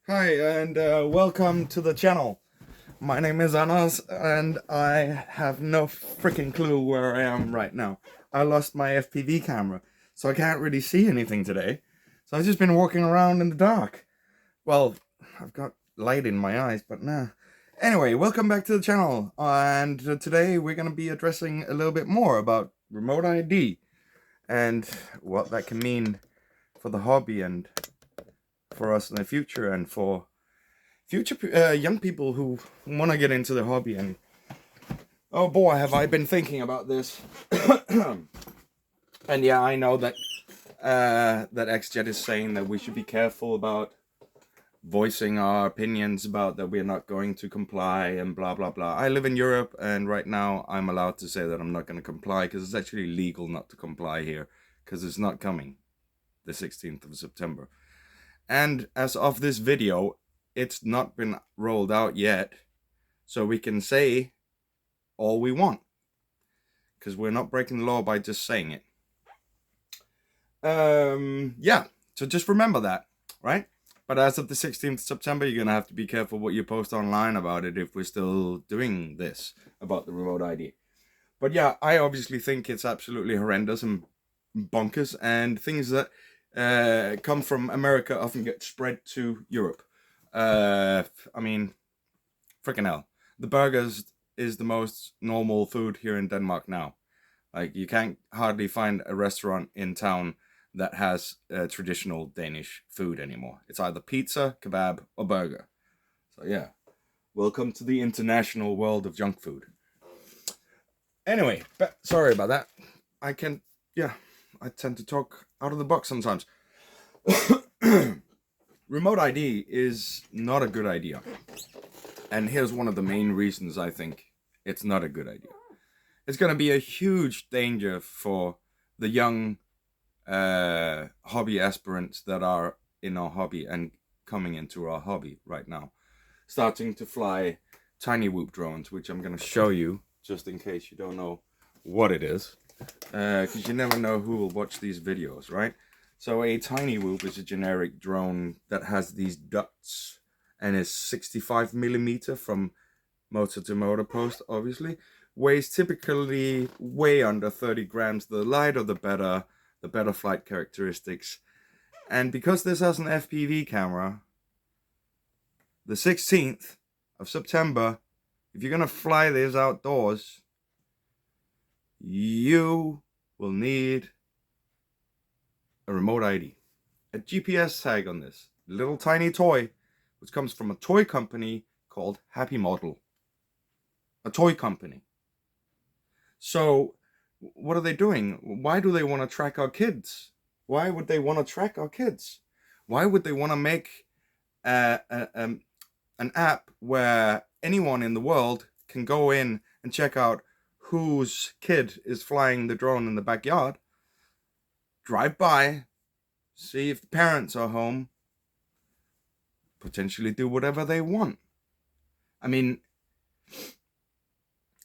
Hi, and welcome to the channel. My name is Anas, and I have no freaking clue where I am right now. I lost my FPV camera, so I can't really see anything today. So I've just been walking around in the dark. Well, I've got light in my eyes, but nah. Anyway, welcome back to the channel, and today we're going to be addressing a little bit more about remote ID and what that can mean for the hobby and for us in the future and for future young people who want to get into the hobby. And oh boy, have I been thinking about this. And yeah, I know that that XJet is saying that we should be careful about voicing our opinions about that we're not going to comply and blah blah blah. I live in Europe, and right now I'm allowed to say that I'm not going to comply because it's actually legal not to comply here because it's not coming the 16th of September. And as of this video, it's not been rolled out yet, so we can say all we want because we're not breaking the law by just saying it. Yeah, so just remember that, right? But as of the 16th of September, you're gonna have to be careful what you post online about it if we're still doing this about the remote ID. But yeah, I obviously think it's absolutely horrendous and bonkers, and things that come from America often get spread to Europe. I mean, freaking hell. The burgers is the most normal food here in Denmark now. Like, you can't hardly find a restaurant in town that has traditional Danish food anymore. It's either pizza, kebab, or burger. So yeah, welcome to the international world of junk food. Anyway, sorry about that. I can, yeah, I tend to talk out of the box sometimes. Remote ID is not a good idea. And here's one of the main reasons I think it's not a good idea. It's going to be a huge danger for the young hobby aspirants that are in our hobby and coming into our hobby right now. Starting to fly tiny whoop drones, which I'm going to show you just in case you don't know what it is. Because you never know who will watch these videos, right? So a tiny whoop is a generic drone that has these ducts and is 65 millimeter from motor to motor post, obviously. Weighs typically way under 30 grams. The lighter the better flight characteristics. And because this has an FPV camera, the 16th of September, if you're gonna fly this outdoors, you will need a remote ID, a GPS tag on this little tiny toy, which comes from a toy company called Happy Model. A toy company. So what are they doing? Why do they want to track our kids? Why would they want to track our kids? Why would they want to make an app where anyone in the world can go in and check out whose kid is flying the drone in the backyard, drive by, see if the parents are home, potentially do whatever they want? I mean,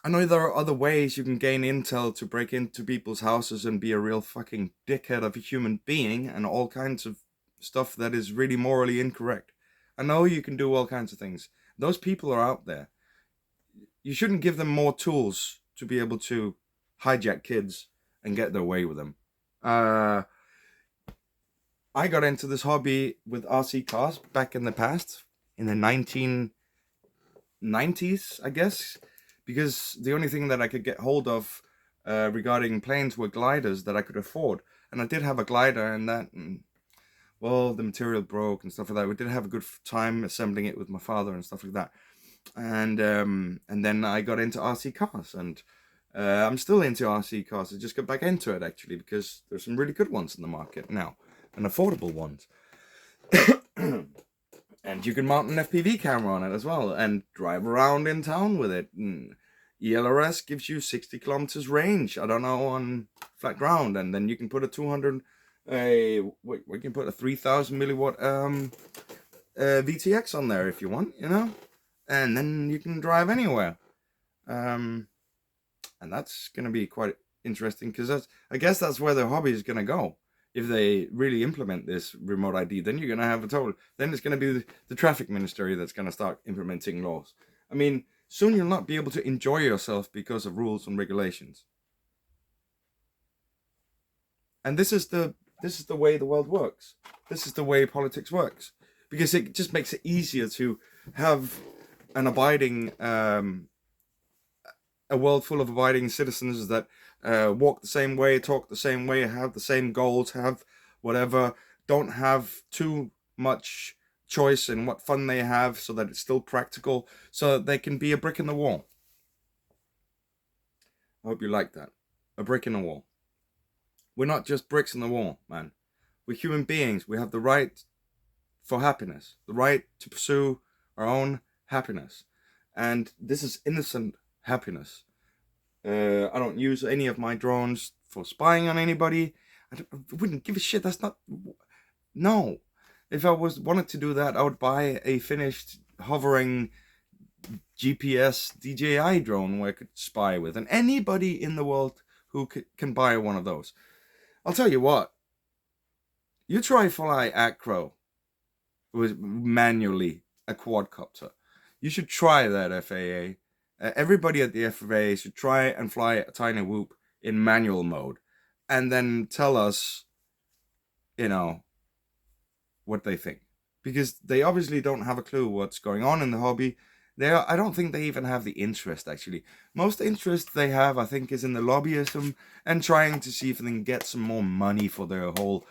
I know there are other ways you can gain intel to break into people's houses and be a real fucking dickhead of a human being and all kinds of stuff that is really morally incorrect. I know you can do all kinds of things. Those people are out there. You shouldn't give them more tools to be able to hijack kids and get their way with them. I got into this hobby with RC cars back in the past, in the 1990s, I guess, because the only thing that I could get hold of regarding planes were gliders that I could afford. And I did have a glider, and that, well, the material broke and stuff like that. We did have a good time assembling it with my father and stuff like that. And then I got into RC cars, and I'm still into RC cars. I just got back into it, actually, because there's some really good ones in the market now, and affordable ones. And you can mount an FPV camera on it as well and drive around in town with it. And ELRS gives you 60 kilometers range, I don't know, on flat ground. And then you can put a 3000 milliwatt VTX on there if you want, you know? And then you can drive anywhere. And that's going to be quite interesting because I guess that's where the hobby is going to go. if they really implement this remote ID, then you're going to have then it's going to be the traffic ministry that's going to start implementing laws. I mean, soon you'll not be able to enjoy yourself because of rules and regulations. And this is the way the world works. This is the way politics works, because it just makes it easier to have an abiding, a world full of abiding citizens that walk the same way, talk the same way, have the same goals, have whatever, don't have too much choice in what fun they have, so that it's still practical, so that they can be a brick in the wall. I hope you like that. A brick in the wall. We're not just bricks in the wall, man. We're human beings. We have the right for happiness, the right to pursue our own happiness. And this is innocent happiness. I don't use any of my drones for spying on anybody. I wouldn't give a shit. That's not... No. If I wanted to do that, I would buy a finished hovering GPS DJI drone where I could spy with. And anybody in the world who can buy one of those. I'll tell you what. You try fly acro with manually a quadcopter. You should try that, FAA. Everybody at the FAA should try and fly a tiny whoop in manual mode, and then tell us, what they think. Because they obviously don't have a clue what's going on in the hobby. I don't think they even have the interest, actually. Most interest they have, I think, is in the lobbyism and trying to see if they can get some more money for their whole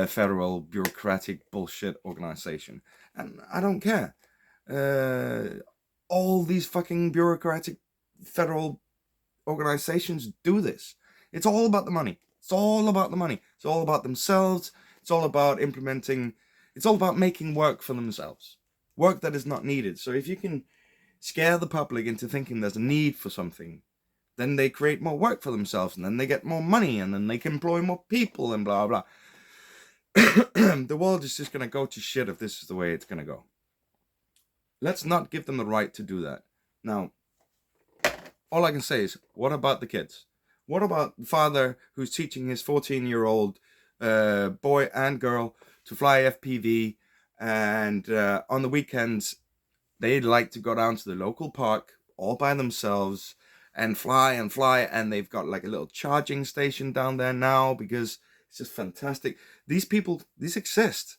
federal bureaucratic bullshit organization. And I don't care. All these fucking bureaucratic federal organizations do this. It's all about the money. It's all about the money. It's all about themselves. It's all about implementing. It's all about making work for themselves. Work that is not needed. So if you can scare the public into thinking there's a need for something, then they create more work for themselves, and then they get more money, and then they can employ more people, and blah, blah. The world is just going to go to shit if this is the way it's going to go. Let's not give them the right to do that. Now, all I can say is, what about the kids? What about the father who's teaching his 14-year-old boy and girl to fly FPV, and on the weekends, they'd like to go down to the local park all by themselves and fly, and they've got like a little charging station down there now because it's just fantastic. These people, these exist.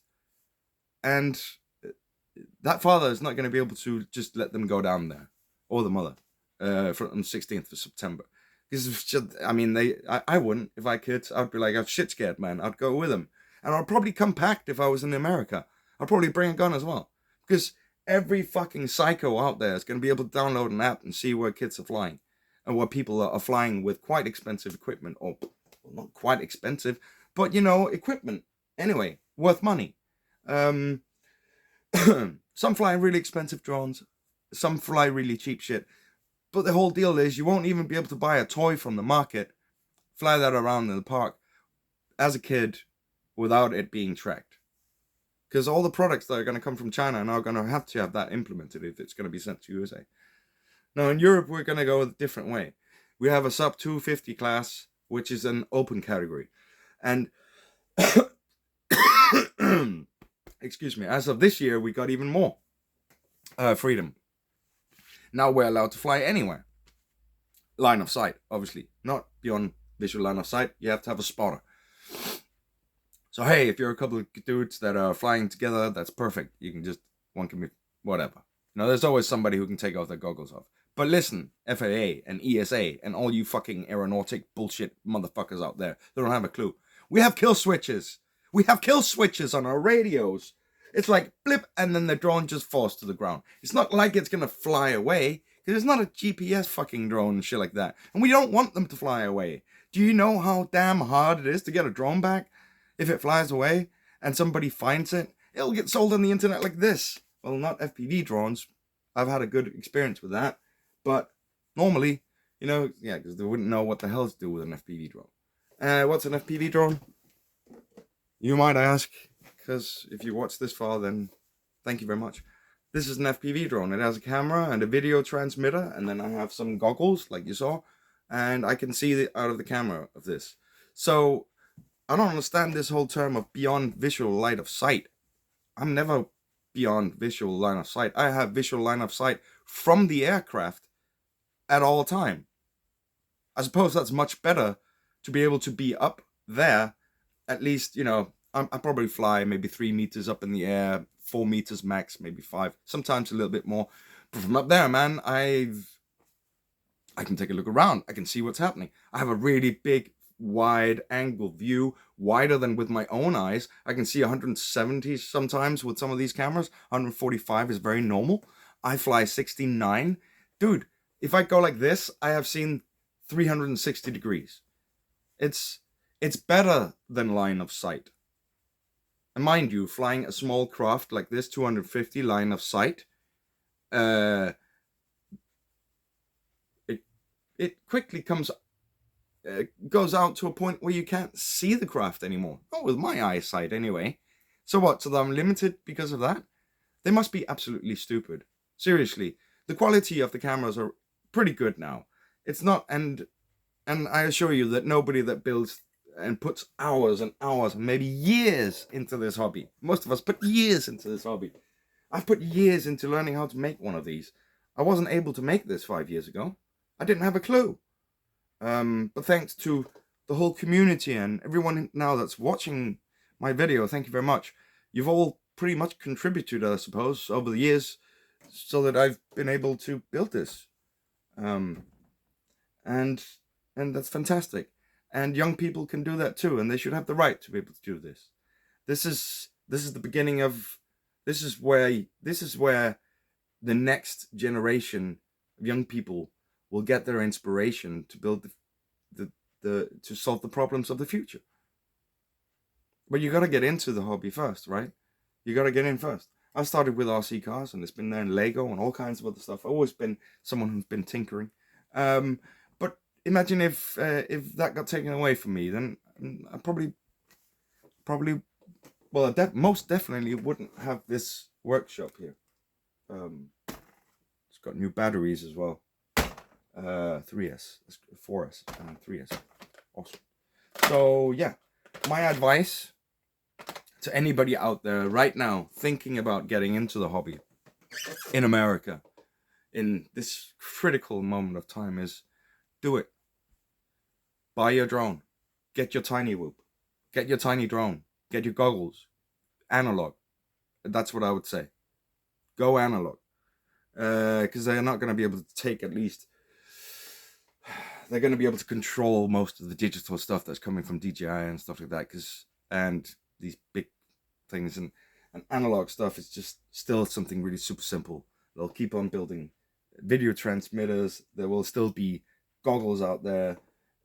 And that father is not going to be able to just let them go down there, or the mother, on the 16th of September. Because, I wouldn't if I could. I'd be like, I'm shit scared, man. I'd go with them. And I'd probably come packed if I was in America. I'd probably bring a gun as well. Because every fucking psycho out there is going to be able to download an app and see where kids are flying. And where people are flying with quite expensive equipment. Or, well, not quite expensive, but, equipment. Anyway, worth money. Some fly really expensive drones. Some fly really cheap shit. But the whole deal is you won't even be able to buy a toy from the market, fly that around in the park as a kid without it being tracked. Because all the products that are going to come from China are now going to have that implemented if it's going to be sent to USA. Now in Europe, we're going to go a different way. We have a sub 250 class, which is an open category. And, excuse me, as of this year, we got even more freedom. Now we're allowed to fly anywhere. Line of sight, obviously. Not beyond visual line of sight. You have to have a spotter. So hey, if you're a couple of dudes that are flying together, that's perfect. One can be, whatever. There's always somebody who can take off their goggles off. But listen, FAA and ESA and all you fucking aeronautic bullshit motherfuckers out there, they don't have a clue. We have kill switches. We have kill switches on our radios. It's like blip, and then the drone just falls to the ground. It's not like it's going to fly away, because it's not a GPS fucking drone and shit like that. And we don't want them to fly away. Do you know how damn hard it is to get a drone back? If it flies away and somebody finds it, it'll get sold on the internet like this. Well, not FPV drones. I've had a good experience with that. But normally, because they wouldn't know what the hell to do with an FPV drone. What's an FPV drone? You might ask. Because if you watch this far, then thank you very much. This is an FPV drone. It has a camera and a video transmitter, and then I have some goggles, like you saw, and I can see out of the camera of this. So I don't understand this whole term of beyond visual line of sight. I'm never beyond visual line of sight. I have visual line of sight from the aircraft at all time. I suppose that's much better to be able to be up there. At least, I probably fly maybe 3 meters up in the air, 4 meters max, maybe 5, sometimes a little bit more. But from up there, man, I can take a look around. I can see what's happening. I have a really big, wide angle view, wider than with my own eyes. I can see 170 sometimes with some of these cameras. 145 is very normal. I fly 69. Dude, if I go like this, I have seen 360 degrees. It's better than line of sight. And mind you, flying a small craft like this, 250 line of sight, it quickly goes out to a point where you can't see the craft anymore. Not with my eyesight anyway. So what? So I'm limited because of that? They must be absolutely stupid. Seriously, the quality of the cameras are pretty good now. It's not, and I assure you that nobody that builds and puts hours and hours, maybe years into this hobby. Most of us put years into this hobby. I've put years into learning how to make one of these. I wasn't able to make this 5 years ago. I didn't have a clue. But thanks to the whole community and everyone now that's watching my video, thank you very much. You've all pretty much contributed, I suppose, over the years so that I've been able to build this. And that's fantastic. And young people can do that too, and they should have the right to be able to do this. This is the beginning of, this is where the next generation of young people will get their inspiration to build to solve the problems of the future. But you got to get into the hobby first, right? You got to get in first. I started with RC cars, and it's been there in Lego and all kinds of other stuff. I've always been someone who's been tinkering. But imagine if that got taken away from me, then I probably, well, most definitely wouldn't have this workshop here. It's got new batteries as well. 3S, 4S, and 3S. Awesome. So yeah, my advice to anybody out there right now thinking about getting into the hobby in America in this critical moment of time is do it. Buy your drone. Get your tiny whoop. Get your tiny drone. Get your goggles. Analog. That's what I would say. Go analog. Because they're not going to be able to take at least... They're going to be able to control most of the digital stuff that's coming from DJI and stuff like that. And these big things and analog stuff is just still something really super simple. They'll keep on building video transmitters. There will still be goggles out there.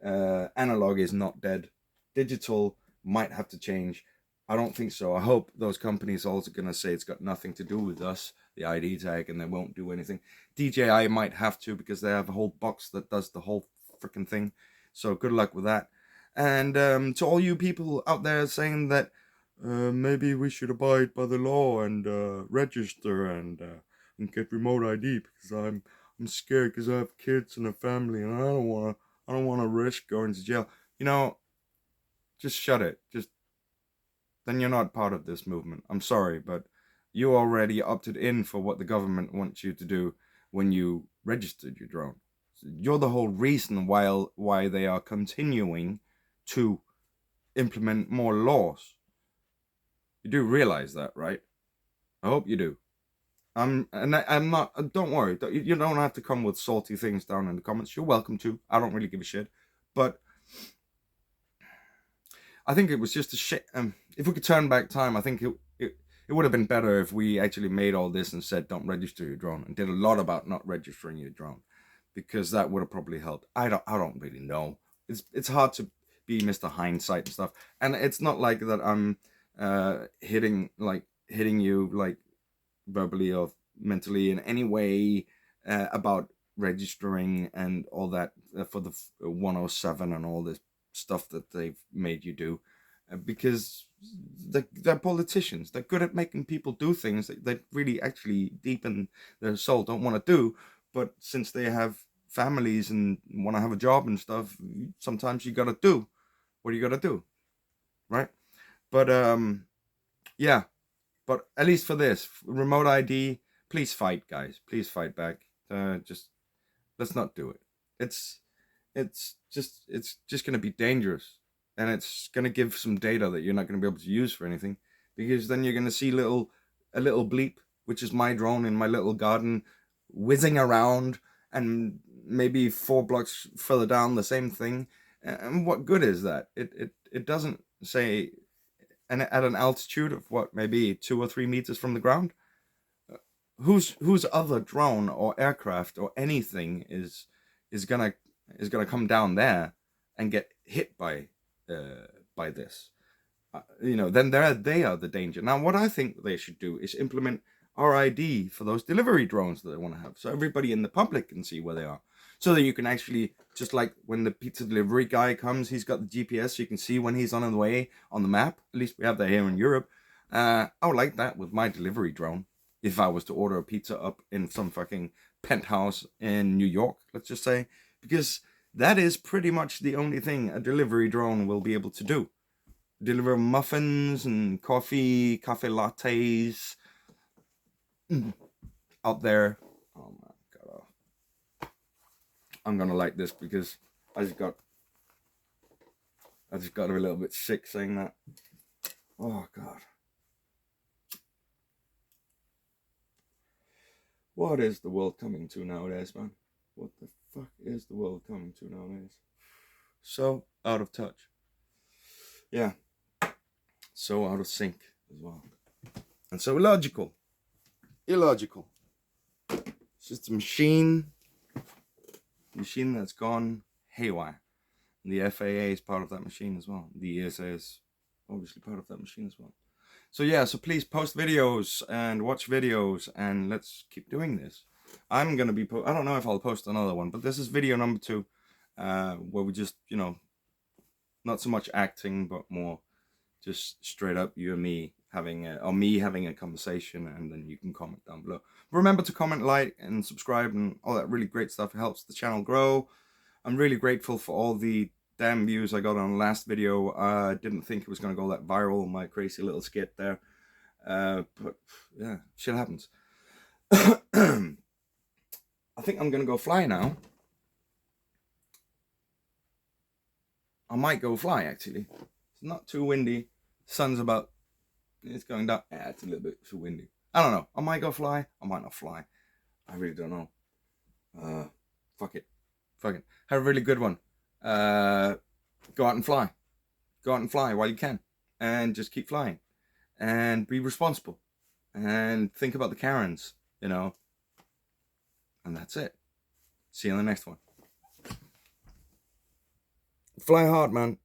Analog is not dead. Digital might have to change. I don't think so. I hope those companies are also going to say it's got nothing to do with us, the ID tag, and they won't do anything. DJI might have to because they have a whole box that does the whole freaking thing. So good luck with that. And to all you people out there saying that maybe we should abide by the law and register and get remote ID because I'm scared because I have kids and a family and I don't want to risk going to jail. Just shut it. Then you're not part of this movement. I'm sorry, but you already opted in for what the government wants you to do when you registered your drone. So you're the whole reason why they are continuing to implement more laws. You do realize that, right? I hope you do. I'm not, don't worry. You don't have to come with salty things down in the comments. You're welcome to. I don't really give a shit. But I think it was just a shit. If we could turn back time, I think it would have been better if we actually made all this and said don't register your drone and did a lot about not registering your drone, because that would have probably helped. I don't really know. It's hard to be Mr. Hindsight and stuff, and it's not like that I'm hitting you like verbally or mentally in any way about registering and all that for the 107 and all this stuff that they've made you do, because they're politicians. They're good at making people do things that really actually deep in their soul don't want to do, but since they have families and want to have a job and stuff, sometimes you gotta do what you gotta do. right? But yeah. But at least for this remote ID, please fight, guys. Please fight back. Just let's not do it. It's it's just going to be dangerous, and it's going to give some data that you're not going to be able to use for anything, because then you're going to see a little bleep, which is my drone in my little garden, whizzing around, and maybe 4 blocks further down the same thing. And what good is that? It doesn't say, and at an altitude of what, maybe 2 or 3 meters from the ground. Whose other drone or aircraft or anything is gonna come down there and get hit by this? Then they are the danger. Now, what I think they should do is implement RID for those delivery drones that they want to have, so everybody in the public can see where they are, so that you can actually, just like when the pizza delivery guy comes, he's got the GPS, so you can see when he's on the way on the map. At least we have that here in Europe. I would like that with my delivery drone. If I was to order a pizza up in some fucking penthouse in New York, let's just say, because that is pretty much the only thing a delivery drone will be able to do. Deliver muffins and coffee lattes out there. Oh my god. I'm gonna like this because I just got a little bit sick saying that. Oh god. What is the world coming to nowadays, man? What the fuck is the world coming to nowadays? So out of touch. Yeah. So out of sync as well. And so illogical. Illogical. It's just a machine that's gone haywire. And the FAA is part of that machine as well. The ESA is obviously part of that machine as well. So yeah, so please post videos and watch videos, and let's keep doing this. I'm going to be, I don't know if I'll post another one, but this is video number 2, where we just, not so much acting, but more just straight up you and me having a conversation, and then you can comment down below. Remember to comment, like, and subscribe, and all that really great stuff. It helps the channel grow. I'm really grateful for all the damn views I got on the last video. I didn't think it was going to go that viral, my crazy little skit there. But yeah, shit happens. I think I'm going to go fly now. I might go fly, actually. It's not too windy. Sun's about, it's going down. Yeah, it's a little bit too windy. I don't know. I might go fly. I might not fly. I really don't know. Fuck it. Have a really good one. Go out and fly. Go out and fly while you can. And just keep flying. And be responsible. And think about the Karens, And that's it. See you in the next one. Fly hard, man.